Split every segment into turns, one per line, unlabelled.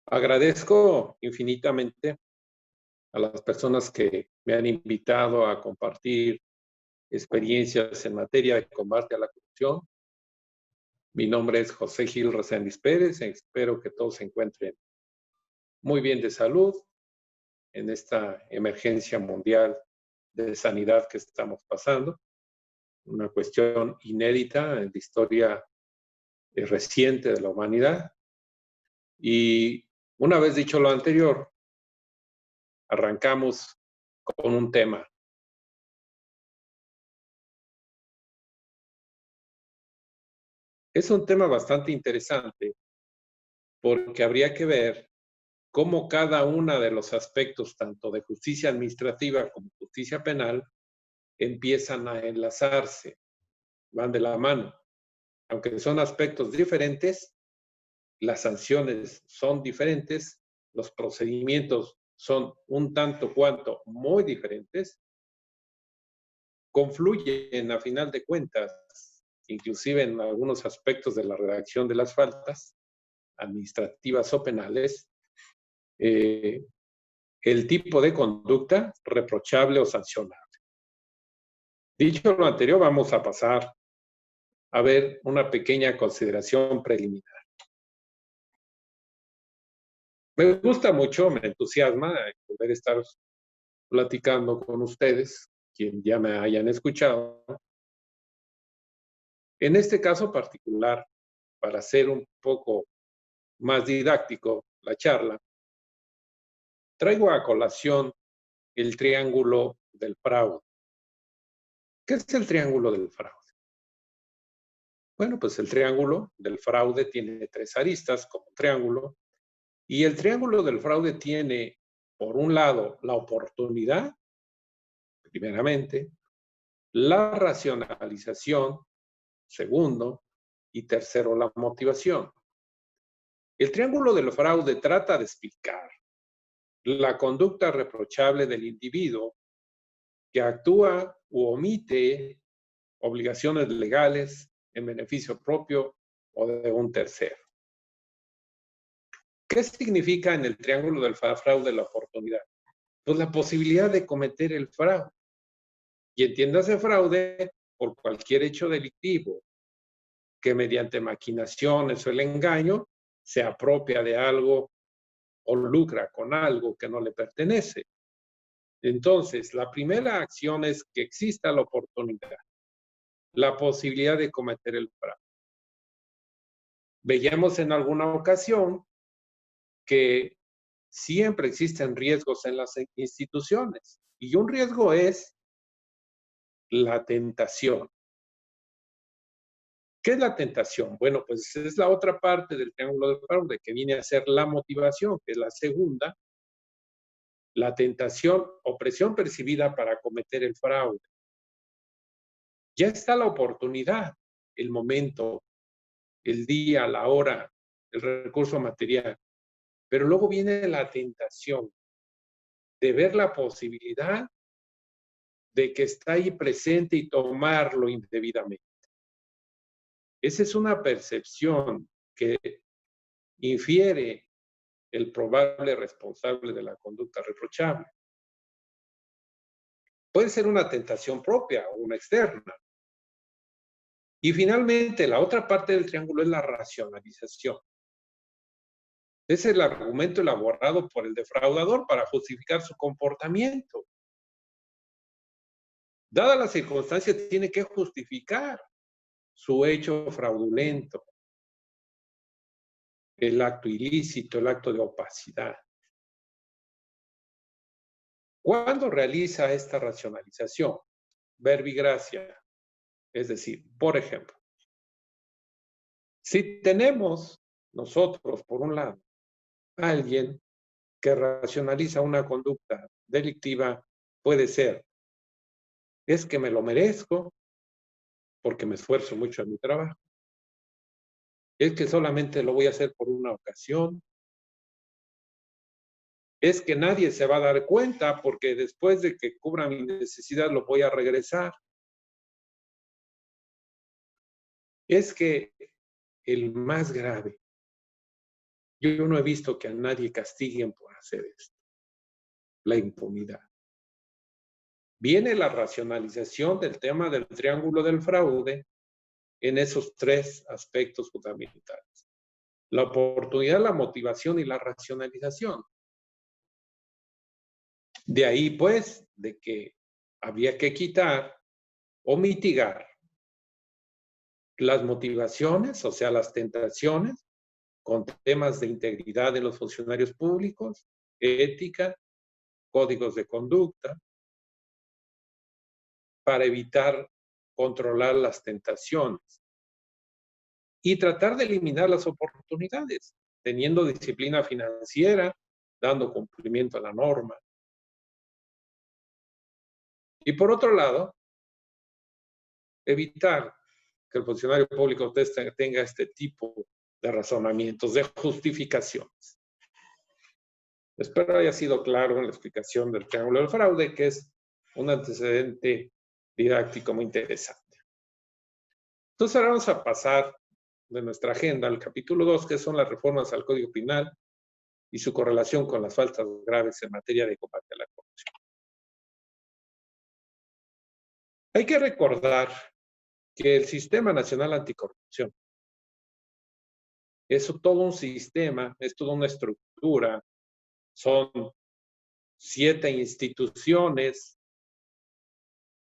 Agradezco infinitamente a las personas que me han invitado a compartir experiencias en materia de combate a la corrupción. Mi nombre es José Gil Reséndiz Pérez. Espero que todos se encuentren muy bien de salud en esta emergencia mundial de sanidad que estamos pasando. Una cuestión inédita en la historia reciente de la humanidad. Y una vez dicho lo anterior, arrancamos con un tema. Es un tema bastante interesante porque habría que ver cómo cada uno de los aspectos, tanto de justicia administrativa como justicia penal, empiezan a enlazarse, van de la mano. Aunque son aspectos diferentes, las sanciones son diferentes, los procedimientos son un tanto cuanto muy diferentes, confluyen a final de cuentas, inclusive en algunos aspectos de la redacción de las faltas administrativas o penales, el tipo de conducta reprochable o sancionable. Dicho lo anterior, vamos a pasar a ver una pequeña consideración preliminar. Me gusta mucho, me entusiasma poder estar platicando con ustedes, quien ya me hayan escuchado. En este caso particular, para hacer un poco más didáctico la charla, traigo a colación el triángulo del fraude. ¿Qué es el triángulo del fraude? Bueno, pues el triángulo del fraude tiene tres aristas como triángulo, y el triángulo del fraude tiene, por un lado, la oportunidad, primeramente, la racionalización, segundo, y tercero, la motivación. El triángulo del fraude trata de explicar la conducta reprochable del individuo que actúa u omite obligaciones legales en beneficio propio o de un tercero. ¿Qué significa en el triángulo del fraude la oportunidad? Pues la posibilidad de cometer el fraude. Y entiéndase fraude por cualquier hecho delictivo que mediante maquinaciones o el engaño se apropia de algo o lucra con algo que no le pertenece. Entonces, la primera acción es que exista la oportunidad, la posibilidad de cometer el fraude. Veíamos en alguna ocasión que siempre existen riesgos en las instituciones y un riesgo es la tentación. ¿Qué es la tentación? Bueno, pues es la otra parte del triángulo del fraude que viene a ser la motivación, que es la segunda, la tentación o presión percibida para cometer el fraude. Ya está la oportunidad, el momento, el día, la hora, el recurso material, pero luego viene la tentación de ver la posibilidad de que está ahí presente y tomarlo indebidamente. Esa es una percepción que infiere el probable responsable de la conducta reprochable. Puede ser una tentación propia o una externa. Y finalmente, la otra parte del triángulo es la racionalización. Es el argumento elaborado por el defraudador para justificar su comportamiento. Dada la circunstancia, tiene que justificar su hecho fraudulento, el acto ilícito, el acto de opacidad. ¿Cuándo realiza esta racionalización? Verbigracia. Es decir, por ejemplo, si tenemos nosotros, por un lado, a alguien que racionaliza una conducta delictiva, puede ser, es que me lo merezco porque me esfuerzo mucho en mi trabajo. Es que solamente lo voy a hacer por una ocasión. Es que nadie se va a dar cuenta porque después de que cubra mi necesidad lo voy a regresar. Es que el más grave yo no he visto que a nadie castiguen por hacer esto. La impunidad. Viene la racionalización del tema del triángulo del fraude en esos tres aspectos fundamentales. La oportunidad, la motivación y la racionalización. De ahí, pues, de que había que quitar o mitigar las motivaciones, o sea, las tentaciones, con temas de integridad de los funcionarios públicos, ética, códigos de conducta, para evitar controlar las tentaciones y tratar de eliminar las oportunidades, teniendo disciplina financiera, dando cumplimiento a la norma. Y por otro lado, evitar que el funcionario público tenga este tipo de razonamientos, de justificaciones. Espero haya sido claro en la explicación del triángulo del fraude, que es un antecedente didáctico muy interesante. Entonces ahora vamos a pasar de nuestra agenda al capítulo 2, que son las reformas al Código Penal y su correlación con las faltas graves en materia de combate a la corrupción. Hay que recordar que el Sistema Nacional Anticorrupción es todo un sistema, es toda una estructura, son 7 instituciones,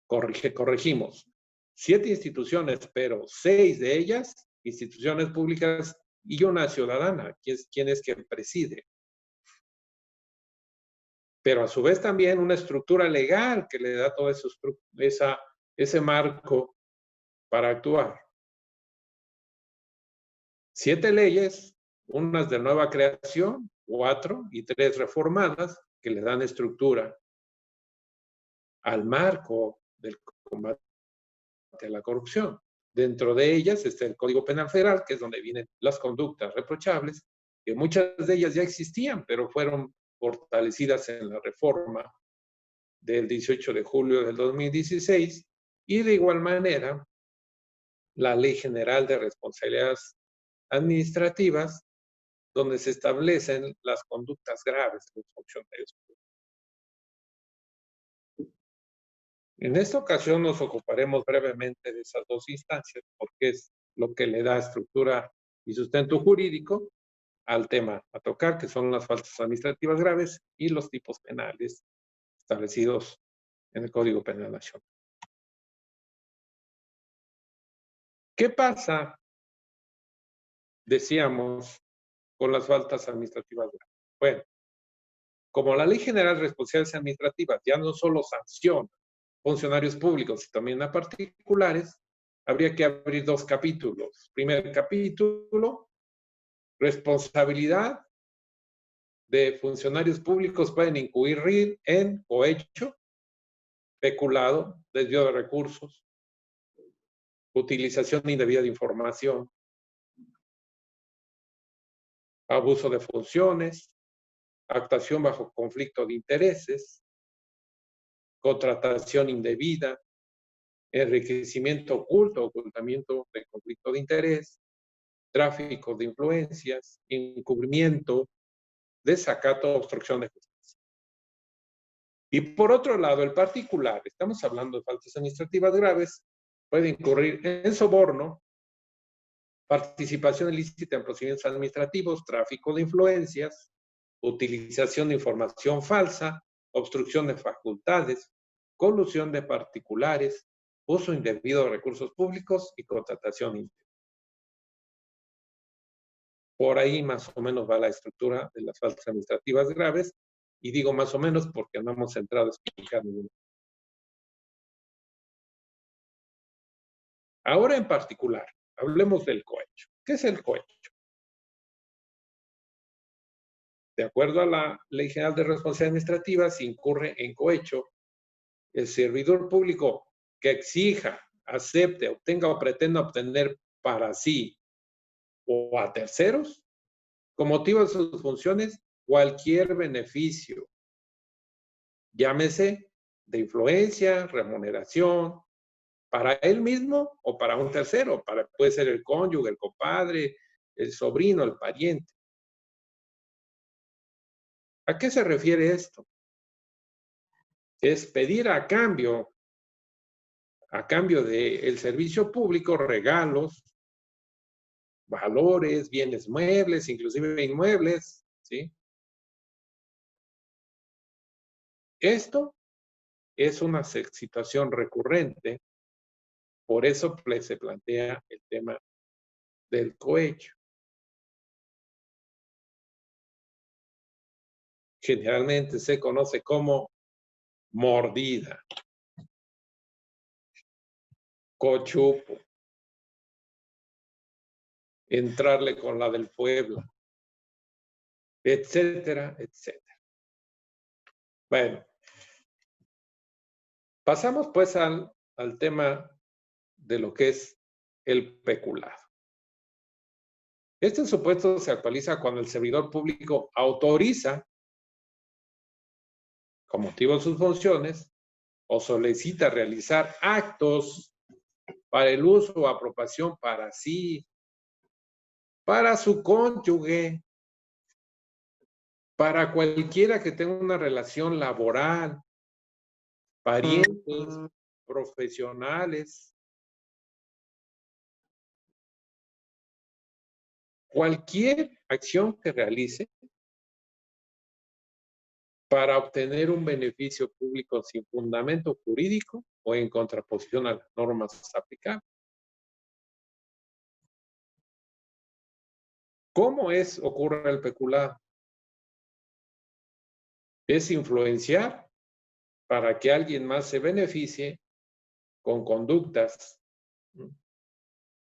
corregimos, 7 instituciones, pero 6 de ellas, instituciones públicas y una ciudadana, quien es quien preside. Pero a su vez también una estructura legal que le da todo ese marco para actuar. 7 leyes, unas de nueva creación, 4 y 3 reformadas, que le dan estructura al marco del combate a la corrupción. Dentro de ellas está el Código Penal Federal, que es donde vienen las conductas reprochables, que muchas de ellas ya existían, pero fueron fortalecidas en la reforma del 18 de julio del 2016, y de igual manera la Ley General de Responsabilidades Administrativas, donde se establecen las conductas graves de los funcionarios públicos. En esta ocasión nos ocuparemos brevemente de esas dos instancias, porque es lo que le da estructura y sustento jurídico al tema a tocar, que son las faltas administrativas graves y los tipos penales establecidos en el Código Penal Nacional. ¿Qué pasa, decíamos, con las faltas administrativas graves? Bueno, como la Ley General de Responsabilidades Administrativas ya no solo sanciona funcionarios públicos y también a particulares, habría que abrir 2 capítulos. Primer capítulo, responsabilidad de funcionarios públicos pueden incurrir en cohecho, peculado, desvío de recursos, utilización indebida de información, abuso de funciones, actuación bajo conflicto de intereses, contratación indebida, enriquecimiento oculto, ocultamiento de conflicto de interés, tráfico de influencias, encubrimiento, desacato, obstrucción de justicia. Y por otro lado, el particular, estamos hablando de faltas administrativas graves, puede incurrir en soborno, participación ilícita en procedimientos administrativos, tráfico de influencias, utilización de información falsa, obstrucción de facultades, colusión de particulares, uso indebido de recursos públicos y contratación indebida. Por ahí más o menos va la estructura de las faltas administrativas graves, y digo más o menos porque no hemos entrado a explicar ninguno. Ahora en particular, hablemos del cohecho. ¿Qué es el cohecho? De acuerdo a la Ley General de Responsabilidad Administrativa, si incurre en cohecho el servidor público que exija, acepte, obtenga o pretenda obtener para sí o a terceros, con motivo de sus funciones, cualquier beneficio, llámese de influencia, remuneración, para él mismo o para un tercero, puede ser el cónyuge, el compadre, el sobrino, el pariente. ¿A qué se refiere esto? Es pedir a cambio del servicio público, regalos, valores, bienes muebles, inclusive inmuebles, ¿sí? Esto es una situación recurrente, por eso se plantea el tema del cohecho. Generalmente se conoce como mordida, cochupo, entrarle con la del pueblo, etcétera, etcétera. Bueno, pasamos pues al tema de lo que es el peculado. Este supuesto se actualiza cuando el servidor público autoriza, con motivo de sus funciones, o solicita realizar actos para el uso o apropiación para sí, para su cónyuge, para cualquiera que tenga una relación laboral, parientes, profesionales, cualquier acción que realice para obtener un beneficio público sin fundamento jurídico o en contraposición a las normas aplicables. ¿Cómo ocurre el peculado? Es influenciar para que alguien más se beneficie con conductas,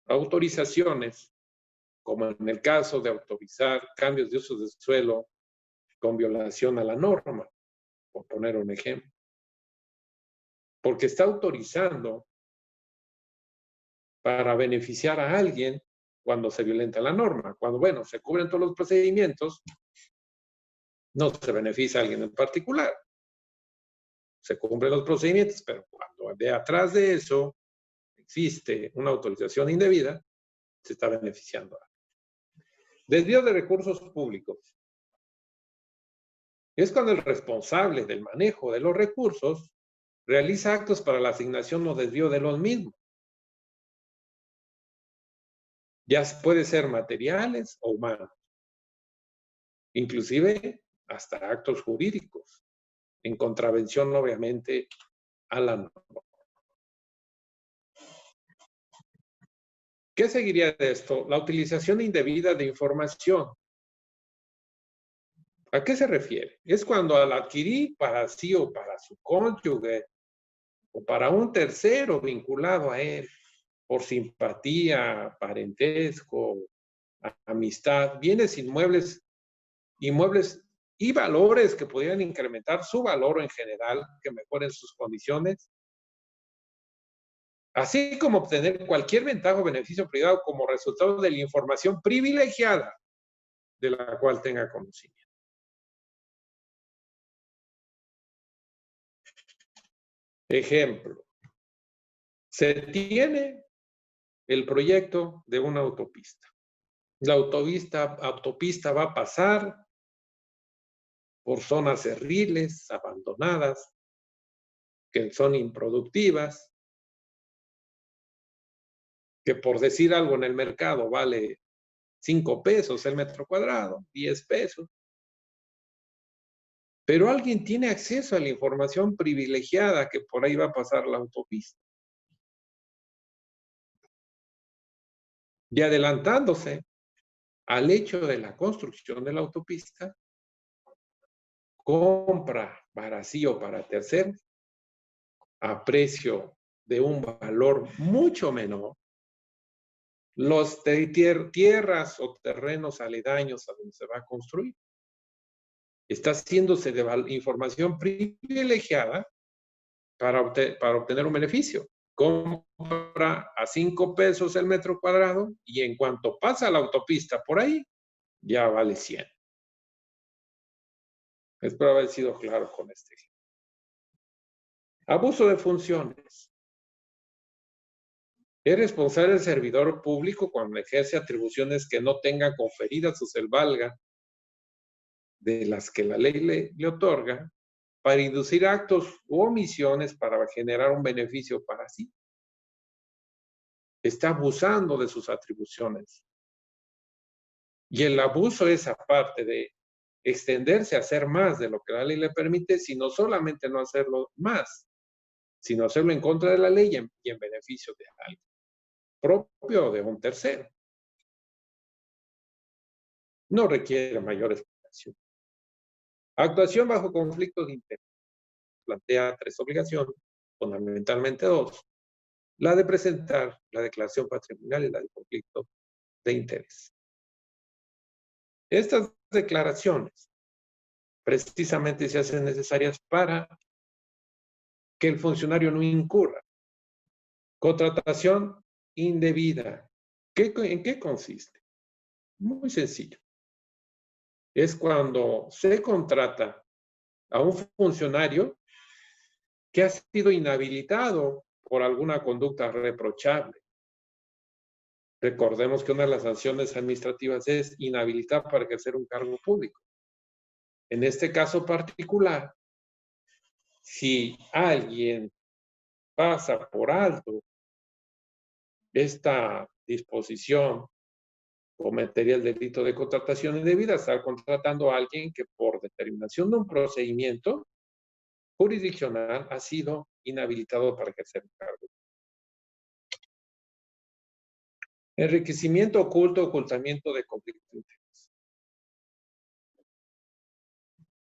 autorizaciones, como en el caso de autorizar cambios de uso de suelo con violación a la norma, por poner un ejemplo. Porque está autorizando para beneficiar a alguien cuando se violenta la norma. Cuando, bueno, se cubren todos los procedimientos, no se beneficia a alguien en particular. Se cumplen los procedimientos, pero cuando de atrás de eso existe una autorización indebida, se está beneficiando a alguien. Desvío de recursos públicos. Es cuando el responsable del manejo de los recursos realiza actos para la asignación o desvío de los mismos. Ya puede ser materiales o humanos. Inclusive hasta actos jurídicos, en contravención obviamente a la norma. ¿Qué seguiría de esto? La utilización indebida de información. ¿A qué se refiere? Es cuando al adquirir para sí o para su cónyuge o para un tercero vinculado a él, por simpatía, parentesco, amistad, bienes inmuebles y valores que pudieran incrementar su valor en general, que mejoren sus condiciones, así como obtener cualquier ventaja o beneficio privado como resultado de la información privilegiada de la cual tenga conocimiento. Ejemplo, se tiene el proyecto de una autopista. La autopista va a pasar por zonas cerriles, abandonadas, que son improductivas, que por decir algo en el mercado vale 5 pesos el metro cuadrado, 10 pesos. Pero alguien tiene acceso a la información privilegiada que por ahí va a pasar la autopista. Y adelantándose al hecho de la construcción de la autopista, compra para sí o para terceros a precio de un valor mucho menor los tierras o terrenos aledaños a donde se va a construir. Está haciéndose de información privilegiada para obtener un beneficio. Compra a 5 pesos el metro cuadrado y en cuanto pasa la autopista por ahí, ya vale 100. Espero haber sido claro con este ejemplo. Abuso de funciones. Es responsable el servidor público cuando ejerce atribuciones que no tenga conferidas o se valga de las que la ley le otorga para inducir actos u omisiones para generar un beneficio para sí. Está abusando de sus atribuciones. Y el abuso es aparte de extenderse a hacer más de lo que la ley le permite, sino solamente no hacerlo más, sino hacerlo en contra de la ley y en beneficio de alguien, propio de un tercero. No requiere mayor explicación. Actuación bajo conflicto de interés. Plantea 3 obligaciones, fundamentalmente 2. La de presentar la declaración patrimonial y la de conflicto de interés. Estas declaraciones precisamente se hacen necesarias para que el funcionario no incurra. Contratación indebida. ¿En qué consiste? Muy sencillo. Es cuando se contrata a un funcionario que ha sido inhabilitado por alguna conducta reprochable. Recordemos que una de las sanciones administrativas es inhabilitar para ejercer un cargo público. En este caso particular, si alguien pasa por alto esta disposición, cometería el delito de contratación indebida, estar contratando a alguien que por determinación de un procedimiento jurisdiccional ha sido inhabilitado para ejercer un cargo. Enriquecimiento oculto, ocultamiento de conflicto de interés.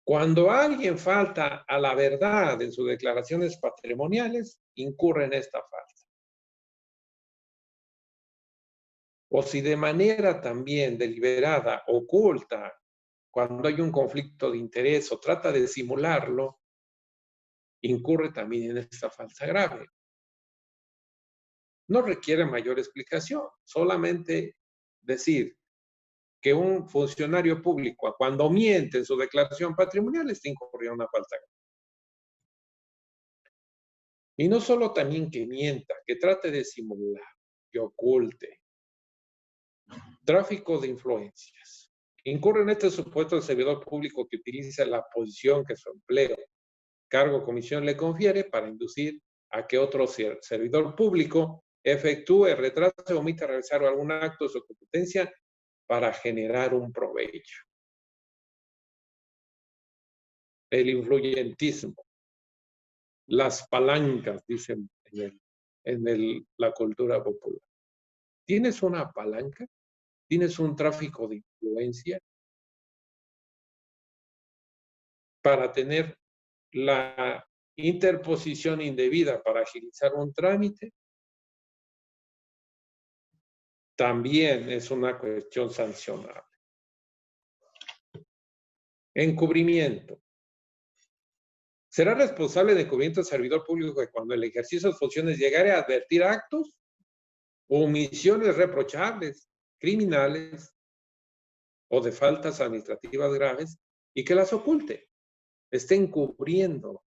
Cuando alguien falta a la verdad en sus declaraciones patrimoniales, incurre en esta falta. O si de manera también deliberada, oculta, cuando hay un conflicto de interés o trata de simularlo, incurre también en esta falta grave. No requiere mayor explicación, solamente decir que un funcionario público, cuando miente en su declaración patrimonial, está incurriendo en una falta grave. Y no solo también que mienta, que trate de simular, que oculte. Tráfico de influencias. Incurre en este supuesto el servidor público que utiliza la posición que su empleo, cargo o comisión le confiere para inducir a que otro servidor público efectúe, retrase o omita realizar algún acto de su competencia para generar un provecho. El influyentismo. Las palancas, dicen en la cultura popular. ¿Tienes una palanca? ¿Tienes un tráfico de influencia para tener la interposición indebida para agilizar un trámite? También es una cuestión sancionable. Encubrimiento. Será responsable de encubrimiento del servidor público que cuando el ejercicio de funciones llegare a advertir actos o omisiones reprochables, criminales o de faltas administrativas graves y que las oculte, esté encubriendo.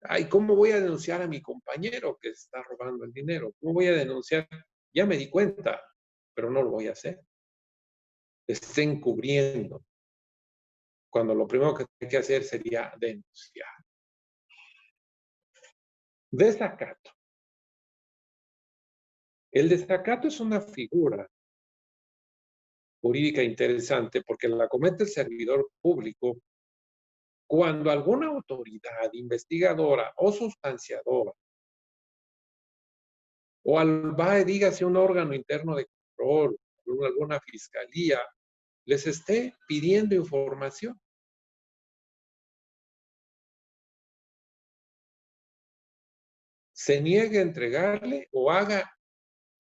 Ay, ¿cómo voy a denunciar a mi compañero que está robando el dinero? ¿Cómo voy a denunciar? Ya me di cuenta, pero no lo voy a hacer. Esté encubriendo, cuando lo primero que hay que hacer sería denunciar. Desacato. El desacato es una figura jurídica interesante porque la comete el servidor público cuando alguna autoridad investigadora o sustanciadora o dígase un órgano interno de control, alguna fiscalía, les esté pidiendo información. Se niegue a entregarle o haga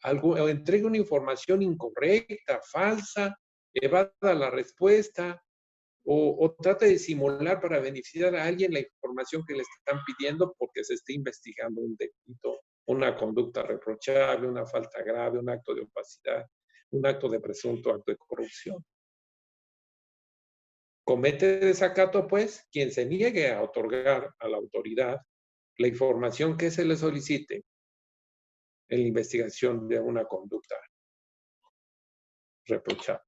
algo, o entregue una información incorrecta, falsa, evada la respuesta, o trate de simular para beneficiar a alguien la información que le están pidiendo porque se esté investigando un delito, una conducta reprochable, una falta grave, un acto de opacidad, un acto de presunto acto de corrupción. Comete desacato, pues, quien se niegue a otorgar a la autoridad la información que se le solicite en la investigación de una conducta reprochable.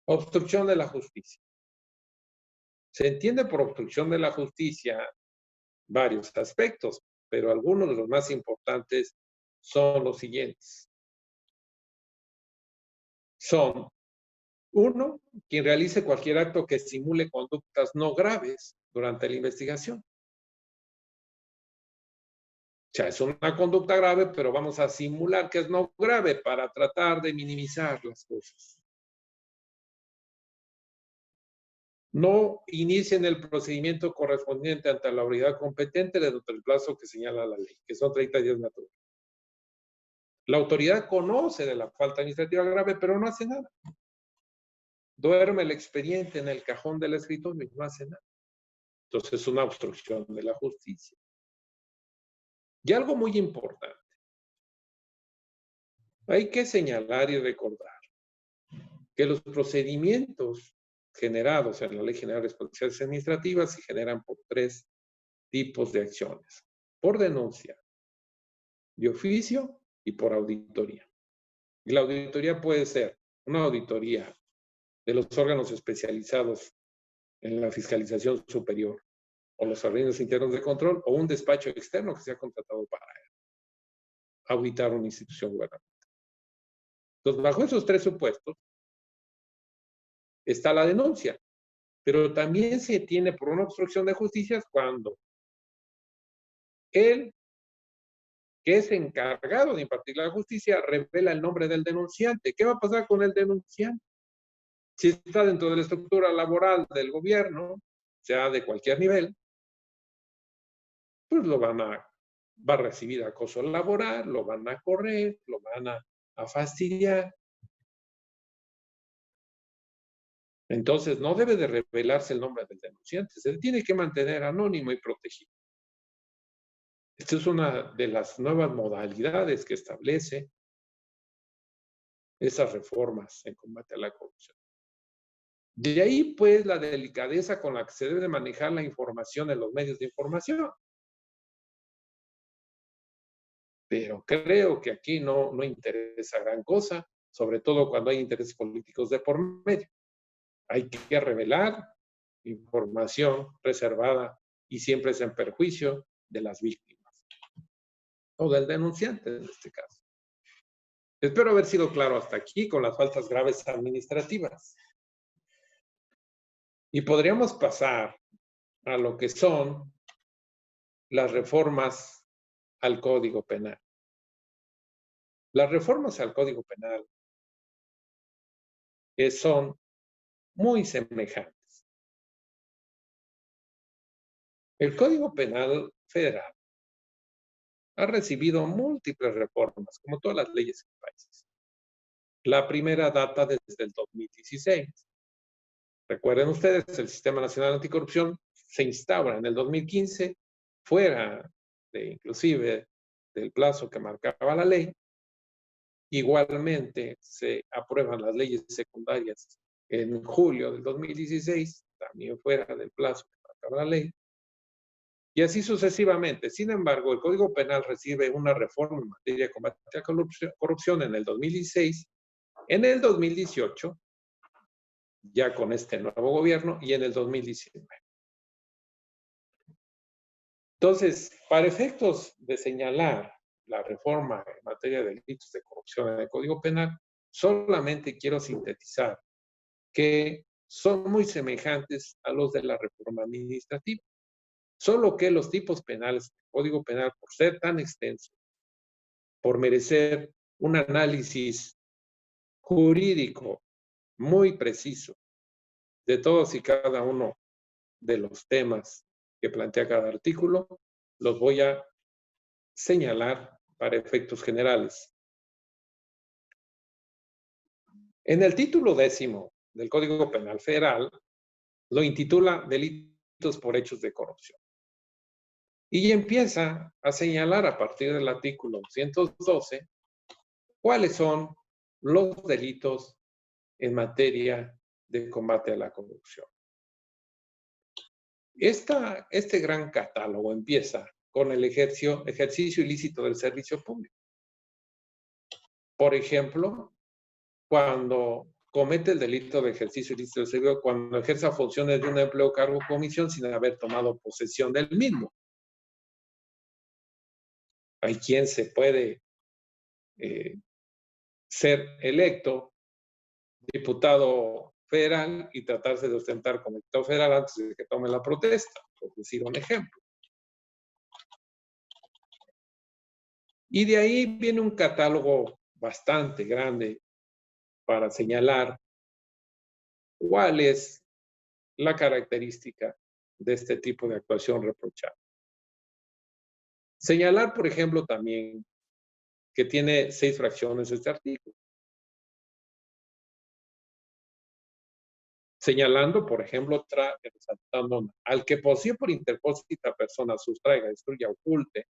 Obstrucción de la justicia. Se entiende por obstrucción de la justicia varios aspectos, pero algunos de los más importantes son los siguientes. Son, uno, quien realice cualquier acto que simule conductas no graves durante la investigación. O sea, es una conducta grave, pero vamos a simular que es no grave para tratar de minimizar las cosas. No inicien el procedimiento correspondiente ante la autoridad competente dentro del plazo que señala la ley, que son 30 días naturales. La autoridad conoce de la falta administrativa grave, pero no hace nada. Duerme el expediente en el cajón del escritorio y no hace nada. Entonces es una obstrucción de la justicia. Y algo muy importante. Hay que señalar y recordar que los procedimientos generados en la Ley General de Responsabilidades Administrativas se generan por 3 tipos de acciones. Por denuncia, de oficio y por auditoría. Y la auditoría puede ser una auditoría de los órganos especializados en la fiscalización superior o los organismos internos de control o un despacho externo que sea contratado para auditar una institución gubernamental. Entonces, bajo esos 3 supuestos está la denuncia, pero también se tiene por una obstrucción de justicia cuando el que es encargado de impartir la justicia revela el nombre del denunciante. ¿Qué va a pasar con el denunciante? Si está dentro de la estructura laboral del gobierno, sea de cualquier nivel, pues va a recibir acoso laboral, lo van a correr, lo van a fastidiar. Entonces, no debe de revelarse el nombre del denunciante, se tiene que mantener anónimo y protegido. Esta es una de las nuevas modalidades que establece esas reformas en combate a la corrupción. De ahí, pues, la delicadeza con la que se debe de manejar la información en los medios de información. Pero creo que aquí no interesa gran cosa, sobre todo cuando hay intereses políticos de por medio. Hay que revelar información reservada y siempre es en perjuicio de las víctimas o del denunciante en este caso. Espero haber sido claro hasta aquí con las faltas graves administrativas. Y podríamos pasar a lo que son las reformas al Código Penal. Las reformas al Código Penal son muy semejantes. El Código Penal Federal ha recibido múltiples reformas, como todas las leyes en países. La primera data desde el 2016. Recuerden ustedes, el Sistema Nacional Anticorrupción se instaura en el 2015, fuera inclusive del plazo que marcaba la ley. Igualmente se aprueban las leyes secundarias en julio del 2016, también fuera del plazo que marcaba la ley. Y así sucesivamente. Sin embargo, el Código Penal recibe una reforma en materia de combate a la corrupción en el 2016, en el 2018, ya con este nuevo gobierno, y en el 2019. Entonces, para efectos de señalar la reforma en materia de delitos de corrupción en el Código Penal, solamente quiero sintetizar que son muy semejantes a los de la reforma administrativa. Solo que los tipos penales del Código Penal, por ser tan extensos, por merecer un análisis jurídico muy preciso de todos y cada uno de los temas que plantea cada artículo, los voy a señalar para efectos generales. En el título 10º del Código Penal Federal, lo intitula Delitos por hechos de corrupción. Y empieza a señalar a partir del artículo 212 cuáles son los delitos en materia de combate a la corrupción. Este gran catálogo empieza con el ejercicio ilícito del servicio público. Por ejemplo, cuando comete el delito de ejercicio ilícito del servicio cuando ejerza funciones de un empleo, cargo o comisión sin haber tomado posesión del mismo. Hay quien se puede ser electo diputado federal y tratarse de ostentar como diputado federal antes de que tome la protesta, por decir un ejemplo. Y de ahí viene un catálogo bastante grande para señalar cuál es la característica de este tipo de actuación reprochable. Señalar, por ejemplo, también que tiene 6 fracciones este artículo. Señalando, por ejemplo, resaltando al que posee por interpósita persona sustraiga, destruya, oculte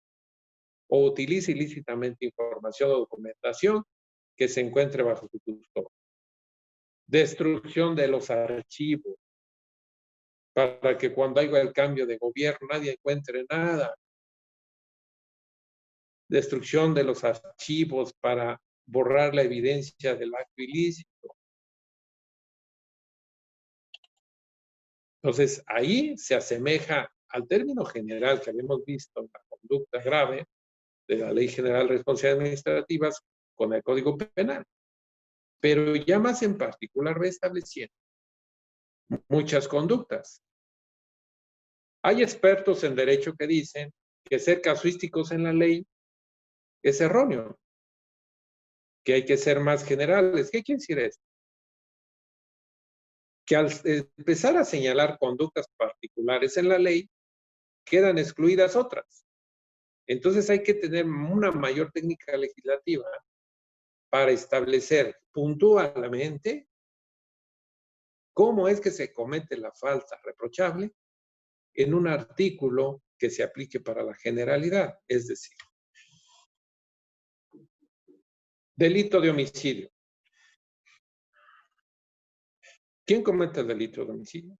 o utilice ilícitamente información o documentación que se encuentre bajo su custodia. Destrucción de los archivos, para que cuando haya el cambio de gobierno nadie encuentre nada. Destrucción de los archivos para borrar la evidencia del acto ilícito. Entonces, ahí se asemeja al término general que habíamos visto en la conducta grave de la Ley General de Responsabilidades Administrativas con el Código Penal. Pero ya más en particular va estableciendo muchas conductas. Hay expertos en derecho que dicen que ser casuísticos en la ley es erróneo, que hay que ser más generales. ¿Qué quiere decir esto? Que al empezar a señalar conductas particulares en la ley, quedan excluidas otras. Entonces hay que tener una mayor técnica legislativa para establecer puntualmente cómo es que se comete la falta reprochable en un artículo que se aplique para la generalidad. Es decir, delito de homicidio. ¿Quién comete el delito de homicidio?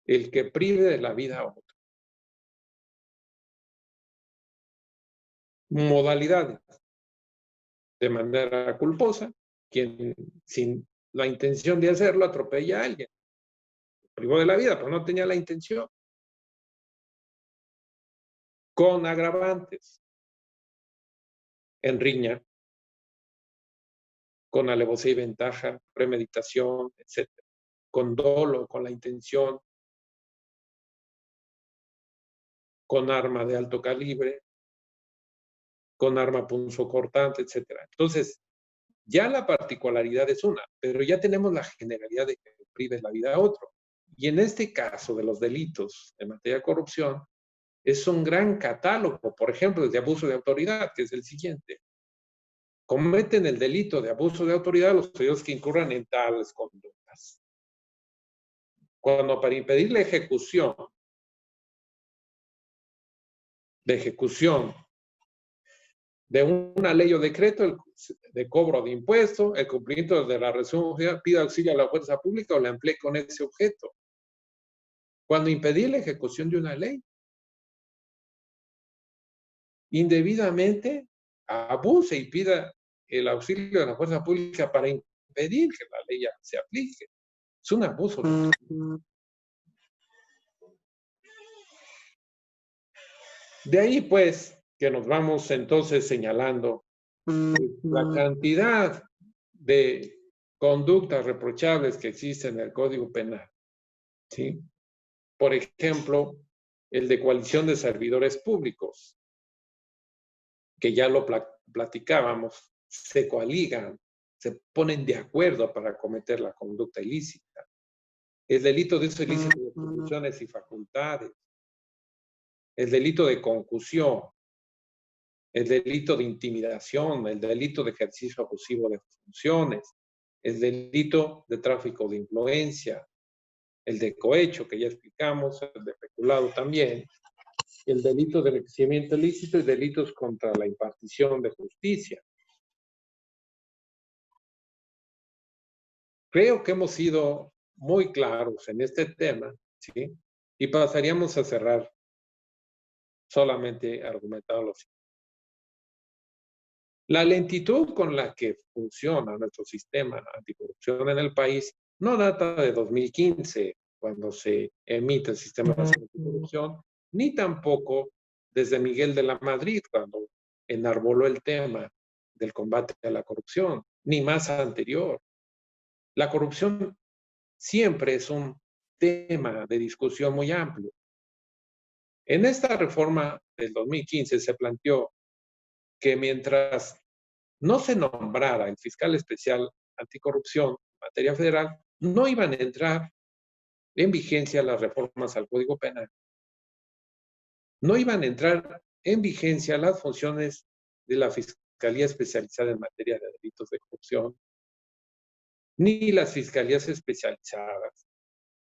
El que prive de la vida a otro. Modalidades. De manera culposa, quien sin la intención de hacerlo atropella a alguien. Privó de la vida, pero no tenía la intención. Con agravantes. En riña. Con alevosía y ventaja, premeditación, etc. Con dolo, con la intención. Con arma de alto calibre. Con arma punzocortante, etc. Entonces, ya la particularidad es una, pero ya tenemos la generalidad de que prive la vida a otro. Y en este caso de los delitos en materia de corrupción, es un gran catálogo, por ejemplo, de abuso de autoridad, que es el siguiente. Cometen el delito de abuso de autoridad los periódicos que incurran en tales conductas. Cuando para impedir la ejecución de una ley o decreto de cobro de impuestos, el cumplimiento de la resolución, pida auxilio a la fuerza pública o la emplee con ese objeto. Cuando impedir la ejecución de una ley, indebidamente abuse y pida el auxilio de la fuerza pública para impedir que la ley se aplique. Es un abuso. De ahí, pues, que nos vamos entonces señalando la cantidad de conductas reprochables que existen en el Código Penal. ¿Sí? Por ejemplo, el de coalición de servidores públicos, que ya lo platicábamos, se coaligan, se ponen de acuerdo para cometer la conducta ilícita. El delito de uso ilícito de atribuciones y facultades, el delito de concusión, el delito de intimidación, el delito de ejercicio abusivo de funciones, el delito de tráfico de influencia, el de cohecho, que ya explicamos, el de peculado también, el delito de enriquecimiento ilícito y delitos contra la impartición de justicia. Creo que hemos sido muy claros en este tema, ¿sí? Y pasaríamos a cerrar solamente argumentando lo siguiente. La lentitud con la que funciona nuestro sistema anticorrupción en el país no data de 2015, cuando se emite el sistema anticorrupción, ni tampoco desde Miguel de la Madrid, cuando enarboló el tema del combate a la corrupción, ni más anterior. La corrupción siempre es un tema de discusión muy amplio. En esta reforma del 2015 se planteó que mientras no se nombrara el fiscal especial anticorrupción en materia federal, no iban a entrar en vigencia las reformas al Código Penal. No iban a entrar en vigencia las funciones de la Fiscalía Especializada en materia de delitos de corrupción, ni las fiscalías especializadas,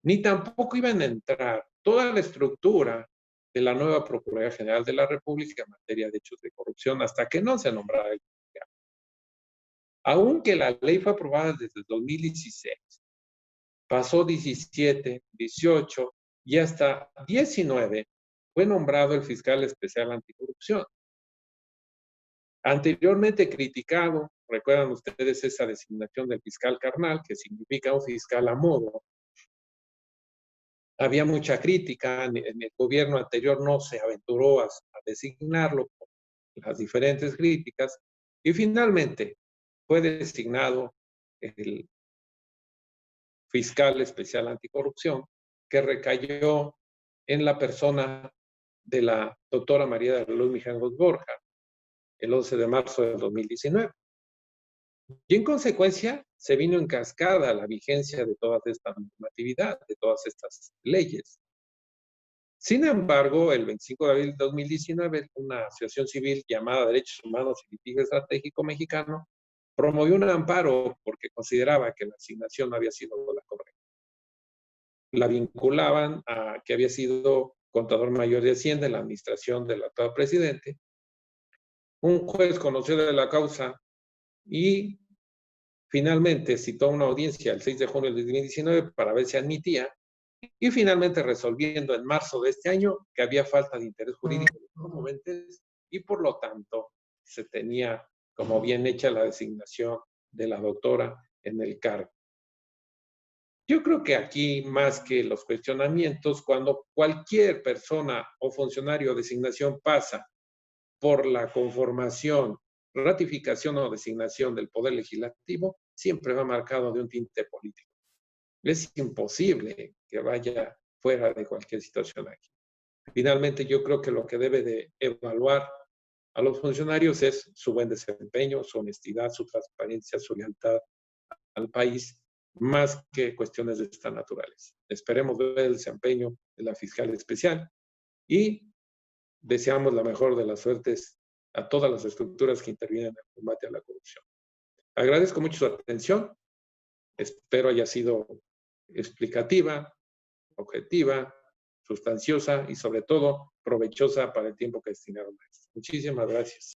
ni tampoco iban a entrar toda la estructura de la nueva Procuraduría General de la República en materia de hechos de corrupción hasta que no se nombrara el fiscal. Aunque la ley fue aprobada desde el 2016, pasó 17, 18 y hasta 19 fue nombrado el fiscal especial anticorrupción. Anteriormente criticado, recuerdan ustedes esa designación del fiscal carnal, que significa un fiscal a modo. Había mucha crítica, en el gobierno anterior no se aventuró a designarlo por las diferentes críticas, y finalmente fue designado el fiscal especial anticorrupción, que recayó en la persona de la doctora María de la Luz Mijangos Borja, el 11 de marzo del 2019. Y en consecuencia, se vino en cascada la vigencia de toda esta normatividad, de todas estas leyes. Sin embargo, el 25 de abril de 2019, una asociación civil llamada Derechos Humanos y Litigio Estratégico Mexicano promovió un amparo porque consideraba que la asignación no había sido la correcta. La vinculaban a que había sido contador mayor de Hacienda en la administración del actual presidente. Un juez conoció de la causa y finalmente citó una audiencia el 6 de junio de 2019 para ver si admitía, y finalmente resolviendo en marzo de este año que había falta de interés jurídico de los promoventes y por lo tanto se tenía como bien hecha la designación de la doctora en el cargo. Yo creo que aquí, más que los cuestionamientos, cuando cualquier persona o funcionario o designación pasa por la conformación, ratificación o designación del Poder Legislativo, siempre va marcado de un tinte político. Es imposible que vaya fuera de cualquier situación aquí. Finalmente, yo creo que lo que debe de evaluar a los funcionarios es su buen desempeño, su honestidad, su transparencia, su lealtad al país, más que cuestiones de esta naturaleza. Esperemos ver el desempeño de la fiscal especial y deseamos la mejor de las suertes a todas las estructuras que intervienen en el combate a la corrupción. Agradezco mucho su atención. Espero haya sido explicativa, objetiva, sustanciosa y sobre todo provechosa para el tiempo que destinaron a esto. Muchísimas gracias.